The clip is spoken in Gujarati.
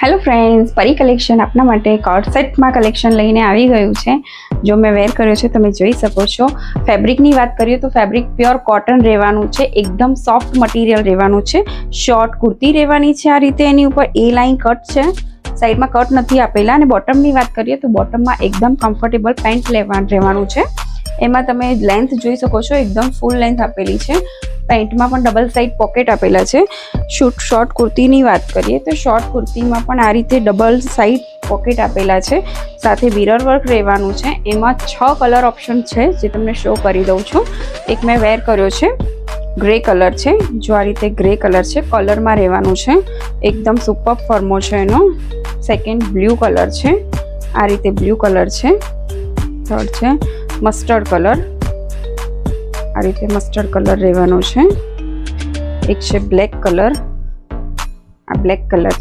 હેલો ફ્રેન્ડ્સ, પરી કલેક્શન આપના માટે કોટ સેટમાં કલેક્શન લઈને આવી ગયું છે. જો મેં વેર કર્યો છે તમે જોઈ શકો છો. ફેબ્રિકની વાત કરીએ તો ફેબ્રિક પ્યોર કોટન રહેવાનું છે, એકદમ સોફ્ટ મટીરિયલ રહેવાનું છે. શોર્ટ કુર્તી રહેવાની છે. આ રીતે એની ઉપર એ લાઇન કટ છે, સાઈડમાં કટ નથી આપેલા. અને બોટમની વાત કરીએ તો બોટમમાં એકદમ કમ્ફર્ટેબલ પેન્ટ રહેવાનું છે. એમાં તમે લેન્થ જોઈ શકો છો, એકદમ ફૂલ લેન્થ આપેલી છે. પેન્ટમાં પણ ડબલ સાઇડ પોકેટ આપેલા છે. શોર્ટ કુર્તીની વાત કરીએ તો શોર્ટ કુર્તીમાં પણ આ રીતે ડબલ સાઇડ પોકેટ આપેલા છે. સાથે મિરર વર્ક રહેવાનું છે. એમાં 6 કલર ઓપ્શન છે જે તમને શો કરી દઉં છું. એક મેં વેર કર્યો છે, ગ્રે કલર છે. જો આ રીતે ગ્રે કલર છે, કલરમાં રહેવાનું છે. એકદમ સુપર ફર્મો છે એનો. સેકન્ડ બ્લુ કલર છે, આ રીતે બ્લુ કલર છે. થર્ડ છે મસ્ટર્ડ કલર, આ રીતે મસ્ટર્ડ કલર રહેવાનો છે. એક છે બ્લેક કલર, આ બ્લેક કલર છે.